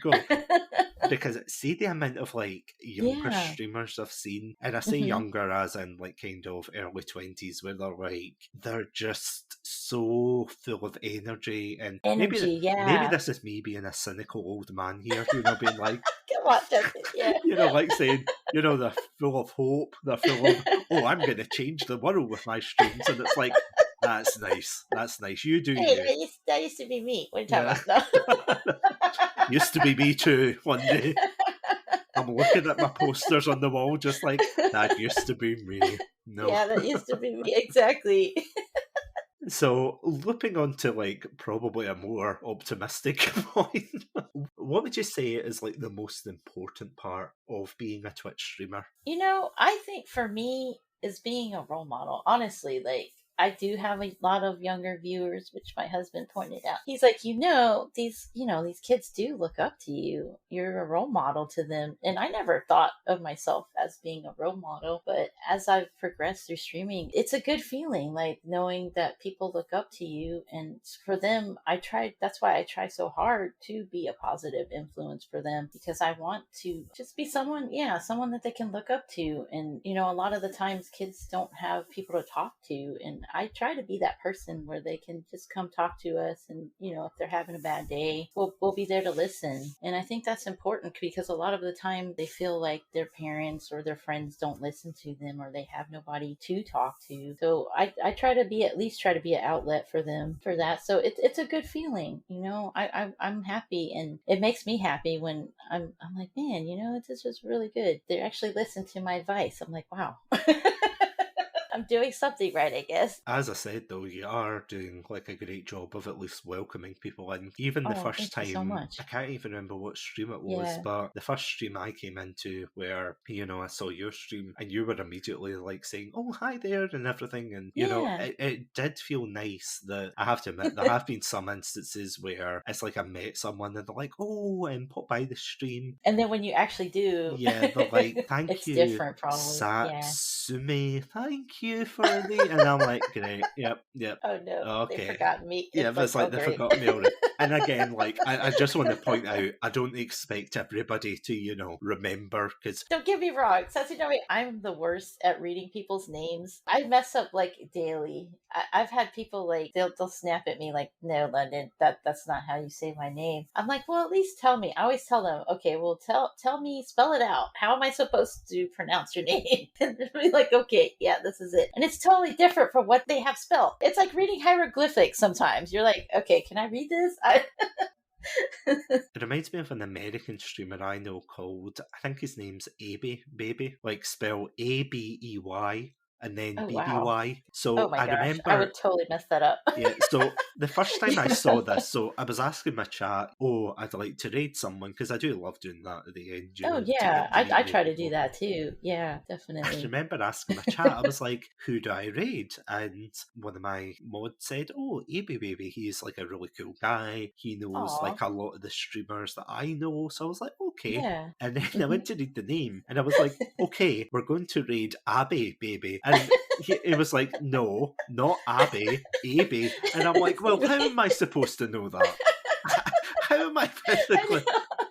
Speaker 1: Because see the amount of like younger
Speaker 2: Yeah.
Speaker 1: streamers I've seen, and I say
Speaker 2: Hmm.
Speaker 1: younger as in like kind of early 20s, where they're just so full of energy, and
Speaker 2: Energy,
Speaker 1: maybe
Speaker 2: yeah.
Speaker 1: this is me being a cynical old man here, being like,
Speaker 2: Come on, Justin. Yeah.
Speaker 1: like saying, they're full of hope, they're full of, oh, I'm going to change the world with my streams, and it's like, that's nice, you do
Speaker 2: Hey,
Speaker 1: you.
Speaker 2: that used to be me. What are you
Speaker 1: Yeah.
Speaker 2: talking about? No.
Speaker 1: Used to be me too, one day. I'm looking at my posters on the wall, just like, that used to be me. No.
Speaker 2: Yeah, that used to be me. Exactly.
Speaker 1: So, looping on to like probably a more optimistic point, what would you say is like the most important part of being a Twitch streamer?
Speaker 2: I think for me is being a role model. Honestly, like I do have a lot of younger viewers, which my husband pointed out. He's like, these kids do look up to you. You're a role model to them. And I never thought of myself as being a role model, but as I've progressed through streaming, it's a good feeling, like knowing that people look up to you. And for them, that's why I try so hard to be a positive influence for them, because I want to just be someone that they can look up to. And, a lot of the times kids don't have people to talk to. And I try to be that person where they can just come talk to us. And, if they're having a bad day, we'll be there to listen. And I think that's important, because a lot of the time they feel like their parents or their friends don't listen to them, or they have nobody to talk to. So I try to at least try to be an outlet for them for that. So it's a good feeling. I'm happy, and it makes me happy when I'm like, man, it's just really good. They actually listen to my advice. I'm like, wow. I'm doing something right, I guess.
Speaker 1: As I said, though, you are doing like a great job of at least welcoming people in. Even the
Speaker 2: Oh,
Speaker 1: first
Speaker 2: thank you so
Speaker 1: time, I
Speaker 2: much.
Speaker 1: can't even remember what stream it was,
Speaker 2: Yeah.
Speaker 1: but the first stream I came into where, I saw your stream and you were immediately like saying, oh, hi there, and everything. And,
Speaker 2: Yeah.
Speaker 1: it did feel nice that I have to admit, there have been some instances where it's like I met someone and they're like, oh, and pop by the stream.
Speaker 2: And then when you actually do,
Speaker 1: Yeah, they're like, thank
Speaker 2: it's
Speaker 1: you,
Speaker 2: different, probably. Yeah.
Speaker 1: Satsumi. Thank you for the. And I'm like, great. Yep.
Speaker 2: Oh no, they've
Speaker 1: Okay.
Speaker 2: forgotten me.
Speaker 1: Yeah,
Speaker 2: It's
Speaker 1: but
Speaker 2: like,
Speaker 1: it's like
Speaker 2: oh
Speaker 1: they
Speaker 2: great.
Speaker 1: forgot me already. And again, like, I just want to point out, I don't expect everybody to, remember, because.
Speaker 2: Don't get me wrong, Sassy Joey, I'm the worst at reading people's names. I mess up like daily. I've had people like they'll snap at me like, "No, London, that's not how you say my name." I'm like, "Well, at least tell me." I always tell them, "Okay, well, tell me, spell it out. How am I supposed to pronounce your name?" And they'll be like, "Okay, yeah, this is it." And it's totally different from what they have spelled. It's like reading hieroglyphics. Sometimes you're like, "Okay, can I read this?"
Speaker 1: It reminds me of an American streamer I know called, I think his name's Baby, like spell Abey and then
Speaker 2: Oh wow.
Speaker 1: BBY.
Speaker 2: Oh
Speaker 1: So
Speaker 2: my
Speaker 1: I
Speaker 2: gosh, I
Speaker 1: remember.
Speaker 2: would totally mess that up.
Speaker 1: Yeah, so the first time I
Speaker 2: Yeah.
Speaker 1: saw this, so I was asking my chat, oh, I'd like to raid someone, because I do love doing that at the end,
Speaker 2: Oh
Speaker 1: to
Speaker 2: yeah,
Speaker 1: get to meet
Speaker 2: I
Speaker 1: new
Speaker 2: try to do
Speaker 1: people.
Speaker 2: that too. Yeah,
Speaker 1: I
Speaker 2: definitely.
Speaker 1: remember asking my chat, I was like, who do I raid? And one of my mods said, oh, Baby, he's like a really cool guy. He knows
Speaker 2: Aw,
Speaker 1: like a lot of the streamers that I know. So I was like, okay.
Speaker 2: yeah.
Speaker 1: And then I
Speaker 2: Hmm.
Speaker 1: went to read the name and I was like, okay, we're going to raid Abby, baby. And it was like, no, not Abby, Abby. And I'm like, well, how am I supposed to know that? How am I
Speaker 2: I
Speaker 1: physically?
Speaker 2: know.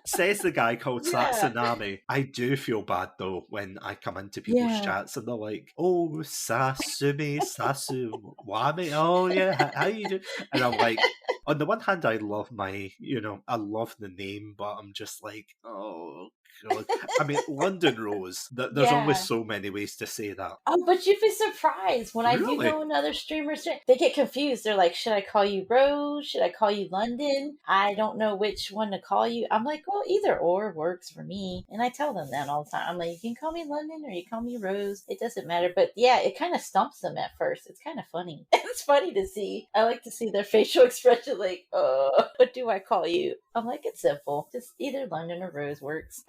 Speaker 1: Says the guy called
Speaker 2: Yeah,
Speaker 1: Satsunami. I do feel bad though when I come into people's
Speaker 2: yeah.
Speaker 1: chats and they're like, "Oh, Sasumi, Sasuwami, oh yeah, how you do?" And I'm like, on the one hand, I love I love the name, but I'm just like, oh god. I mean, London Rose. There's only
Speaker 2: Yeah.
Speaker 1: so many ways to say that.
Speaker 2: Oh, but you'd be surprised when I do
Speaker 1: Really?
Speaker 2: know another streamer. They get confused. They're like, "Should I call you Rose? Should I call you London? I don't know which one to call you." I'm like, "Well, either or works for me." And I tell them that all the time. I'm like, "You can call me London or you call me Rose. It doesn't matter." But yeah, it kind of stumps them at first. It's kind of funny. It's funny to see. I like to see their facial expression, like, what do I call you?" I'm like, "It's simple. Just either London or Rose works."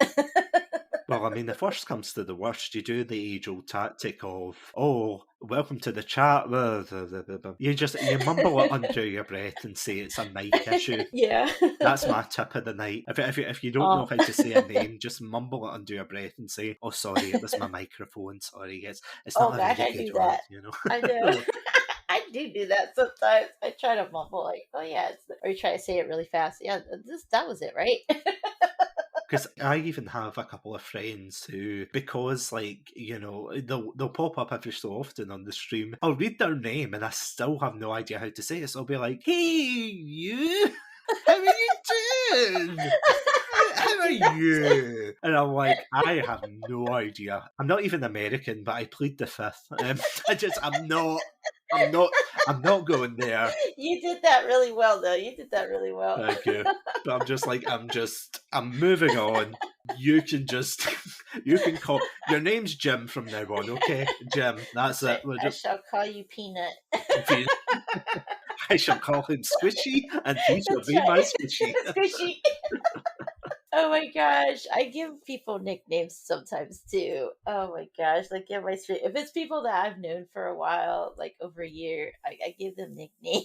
Speaker 1: Well, I mean, if worst comes to the worst, you do the age-old tactic of, "Oh, welcome to the chat." You mumble it under your breath and say it's a mic issue.
Speaker 2: Yeah.
Speaker 1: That's my tip of the night. If you don't know
Speaker 2: Oh.
Speaker 1: how to say a name, just mumble it under your breath and say, "Oh, sorry, it was my microphone. Sorry, it's
Speaker 2: Oh
Speaker 1: not a
Speaker 2: gosh,
Speaker 1: very
Speaker 2: I
Speaker 1: good
Speaker 2: do
Speaker 1: one."
Speaker 2: that. I know. I do that sometimes. I try to mumble like, "Oh yeah," or you try to say it really fast. Yeah, that was it, right?
Speaker 1: Because I even have a couple of friends who, because they'll pop up every so often on the stream. I'll read their name and I still have no idea how to say it. So I'll be like, "Hey, you, how are you doing? How are you?" And I'm like, I have no idea. I'm not even American, but I plead the fifth. I'm not going there.
Speaker 2: You did that really well, though. You did that really well.
Speaker 1: Thank you. But I'm moving on. You can call, your name's Jim from now on, okay? Jim, that's it.
Speaker 2: I shall call you Peanut.
Speaker 1: I shall call him Squishy, and he shall
Speaker 2: That's
Speaker 1: be
Speaker 2: right.
Speaker 1: my Squishy.
Speaker 2: Squishy. Oh my gosh, I give people nicknames sometimes too. Oh my gosh, like if it's people that I've known for a while, like over a year, I give them nicknames.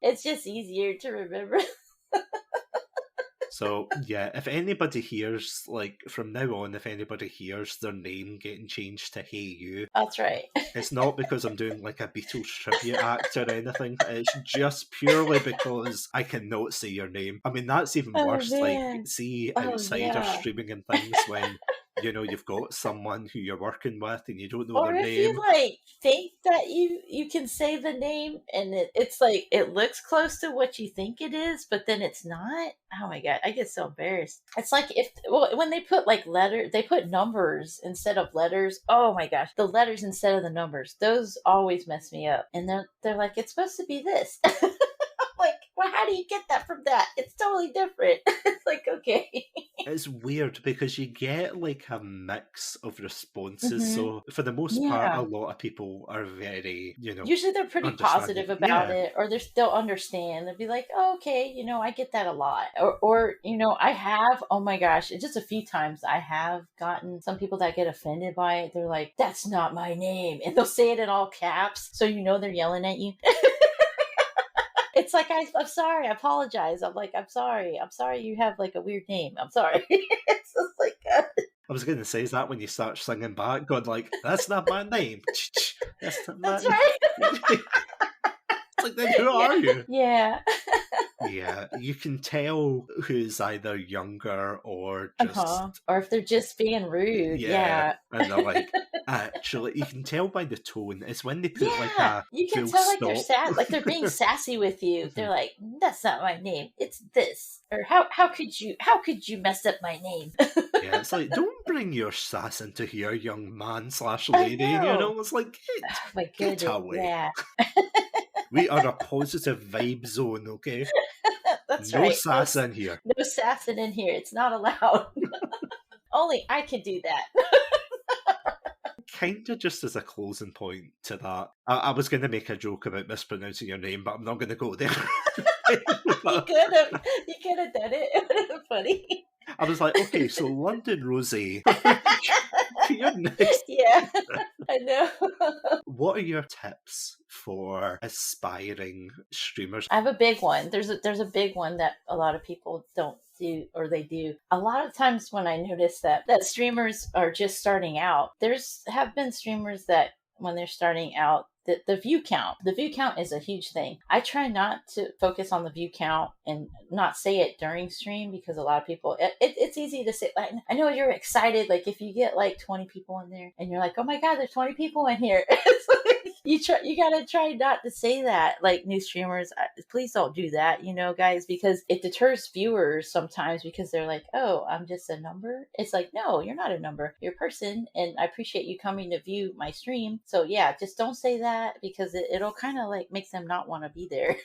Speaker 2: It's just easier to remember.
Speaker 1: So yeah, if anybody hears, like from now on, if anybody hears their name getting changed to Hey You,
Speaker 2: That's right.
Speaker 1: it's not because I'm doing like a Beatles tribute act or anything. It's just purely because I cannot say your name. I mean, that's even worse.
Speaker 2: Man.
Speaker 1: Like, see,
Speaker 2: Oh,
Speaker 1: outside of
Speaker 2: yeah.
Speaker 1: streaming and things, when you've got someone who you're working with and you don't know
Speaker 2: Or
Speaker 1: their
Speaker 2: if
Speaker 1: name.
Speaker 2: you like think that you can say the name and it's like it looks close to what you think it is, but then it's not. Oh my god, I get so embarrassed. It's like when they put like they put numbers instead of letters. Oh my gosh, the letters instead of the numbers. Those always mess me up. And they're like, it's supposed to be this. Like, well, how do you get that from that? It's totally different. It's like, okay.
Speaker 1: It's weird because you get like a mix of responses.
Speaker 2: Mhm.
Speaker 1: So for the most part,
Speaker 2: Yeah.
Speaker 1: a lot of people are very,
Speaker 2: Usually they're pretty
Speaker 1: understanding.
Speaker 2: positive about it, or they'll understand. They'll be like, oh, okay, I get that a lot. Or I have, oh my gosh, just a few times I have gotten some people that get offended by it. They're like, that's not my name. And they'll say it in all caps. So they're yelling at you. It's like, I'm sorry, I apologize. I'm like, I'm sorry you have like a weird name. I'm sorry. It's just like,
Speaker 1: I was going to say, is that when you start singing back, going like, that's not my name. That's not my
Speaker 2: that's right.
Speaker 1: It's like, then who are you?
Speaker 2: Yeah.
Speaker 1: Yeah, you can tell who's either younger or just...
Speaker 2: Or if they're just being rude. Yeah.
Speaker 1: And they're like, actually, you can tell by the tone. It's when they put like a
Speaker 2: you can
Speaker 1: full
Speaker 2: tell like they're
Speaker 1: stop.
Speaker 2: like they're being sassy with you. They're like, that's not my name. It's this. Or how could you mess up my name?
Speaker 1: Yeah, it's like, don't bring your sass into here, young man / lady. It's like, get away.
Speaker 2: Yeah.
Speaker 1: We are a positive vibe zone, okay?
Speaker 2: That's
Speaker 1: no
Speaker 2: right.
Speaker 1: sass in here.
Speaker 2: No sassing in here. It's not allowed. Only I can do that.
Speaker 1: Kind of just as a closing point to that, I was going to make a joke about mispronouncing your name, but I'm not going to go there.
Speaker 2: You could have done it. It would have been funny.
Speaker 1: I was like, okay, so London Rose, you're next.
Speaker 2: Yeah, I know.
Speaker 1: What are your tips for aspiring streamers?
Speaker 2: I have a big one. There's a big one that a lot of people don't do, or they do. A lot of times when I notice that streamers are just starting out, have been streamers that when they're starting out, the view count is a huge thing. I try not to focus on the view count and not say it during stream, because a lot of people, it's easy to say, like, I know you're excited, like if you get like 20 people in there and you're like, oh my god, there's 20 people in here. It's like, you gotta try not to say that. Like, new streamers, please don't do that, guys, because it deters viewers sometimes, because they're like, oh, I'm just a number. It's like, no, you're not a number, you're a person, and I appreciate you coming to view my stream. So yeah, just don't say that, because it'll kind of like make them not want to be there.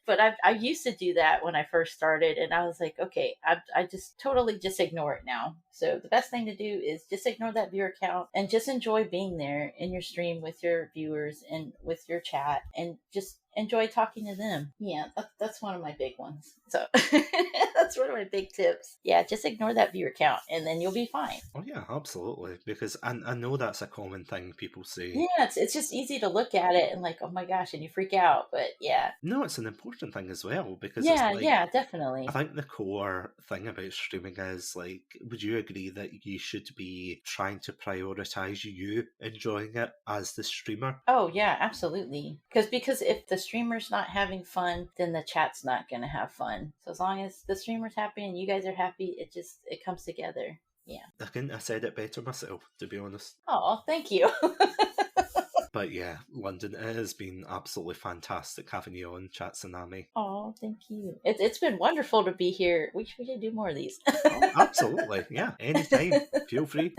Speaker 2: But I used to do that when I first started, and I was like, okay, I just totally just ignore it now. So the best thing to do is just ignore that viewer count and just enjoy being there in your stream with your viewers and with your chat, and just enjoy talking to them. Yeah, that's one of my big ones. So that's one of my big tips. Yeah, just ignore that viewer count and then you'll be fine.
Speaker 1: Oh yeah, absolutely. Because I know that's a common thing people say.
Speaker 2: Yeah, it's just easy to look at it and like, oh my gosh, and you freak out. But yeah.
Speaker 1: No, it's an important thing as well, because
Speaker 2: yeah,
Speaker 1: it's like,
Speaker 2: yeah, definitely.
Speaker 1: I think the core thing about streaming is, like, would you agree that you should be trying to prioritize you enjoying it as the streamer?
Speaker 2: Oh yeah, absolutely. Because if the streamer's not having fun, then the chat's not going to have fun. So as long as the streamer's happy and you guys are happy, it comes together. Yeah.
Speaker 1: I couldn't have said it better myself, to be honest.
Speaker 2: Oh, thank you.
Speaker 1: But yeah, London, it has been absolutely fantastic having you on Chat Tsunami.
Speaker 2: Oh, thank you. It's been wonderful to be here. We should do more of these.
Speaker 1: Oh, absolutely. Yeah, anytime. Feel free.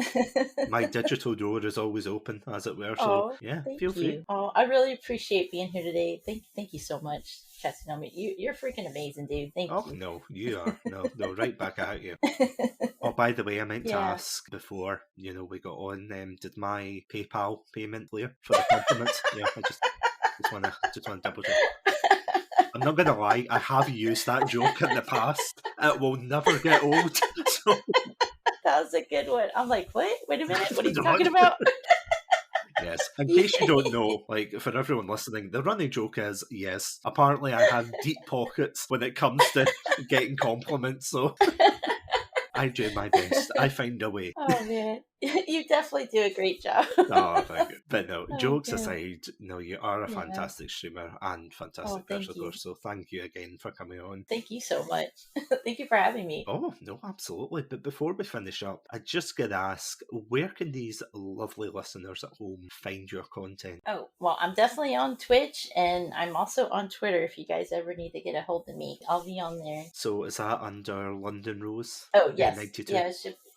Speaker 1: My digital door is always open, as it were. So yeah, feel free.
Speaker 2: You. Oh, I really appreciate being here today. Thank you so much, Chat Tsunami. You're freaking amazing, dude. Thank you.
Speaker 1: Oh, no, you are. No, right back at you. Oh, by the way, I meant to ask before, we got on, did my PayPal payment clear for the compliments? Yeah, I just want to double check. I'm not going to lie, I have used that joke in the past. It will never get old. So.
Speaker 2: That was a good one. I'm like, what? Wait a minute, what are you talking about?
Speaker 1: Yes. In case you don't know, for everyone listening, the running joke is, yes, apparently I have deep pockets when it comes to getting compliments, so I do my best. I find a way.
Speaker 2: Oh, man. You definitely do a great job.
Speaker 1: Oh, thank you. But no, jokes aside, you are a fantastic streamer and fantastic person, of course. So thank you again for coming on.
Speaker 2: Thank you so much. Thank you for having me.
Speaker 1: Oh, no, absolutely. But before we finish up, I just got to ask, where can these lovely listeners at home find your content?
Speaker 2: Oh, well, I'm definitely on Twitch, and I'm also on Twitter if you guys ever need to get a hold of me. I'll be on there.
Speaker 1: So is that under London Rose?
Speaker 2: Oh, yes.
Speaker 1: 92?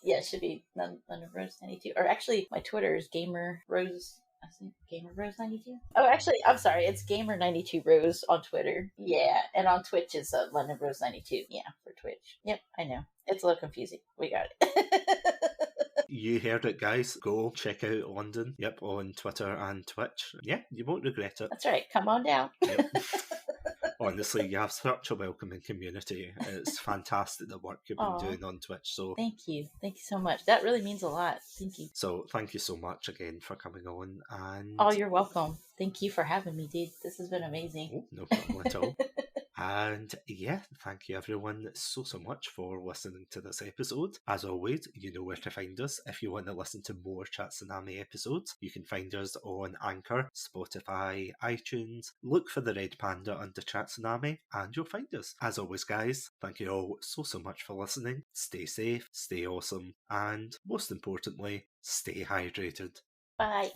Speaker 2: Yeah, it should be LondonRose92. Or actually, my Twitter is GamerRose. I think GamerRose92. Oh, actually, I'm sorry. It's Gamer92Rose on Twitter. Yeah, and on Twitch is LondonRose92. Yeah, for Twitch. Yep, I know. It's a little confusing. We got it.
Speaker 1: You heard it, guys. Go check out London. Yep, on Twitter and Twitch. Yeah, you won't regret it.
Speaker 2: That's right. Come on down.
Speaker 1: Yep. Honestly, you have such a welcoming community. It's fantastic the work you've been doing on Twitch. So
Speaker 2: thank you so much. That really means a lot. Thank you.
Speaker 1: So thank you so much again for coming on. And
Speaker 2: you're welcome. Thank you for having me, dude. This has been amazing.
Speaker 1: Oh, no problem at all. And yeah, thank you everyone so much for listening to this episode. As always, you know where to find us. If you want to listen to more Chat Tsunami episodes, you can find us on Anchor, Spotify, iTunes. Look for the red panda under Chat Tsunami and you'll find us. As always, guys, thank you all so much for listening. Stay safe, stay awesome, and most importantly, stay hydrated.
Speaker 2: Bye.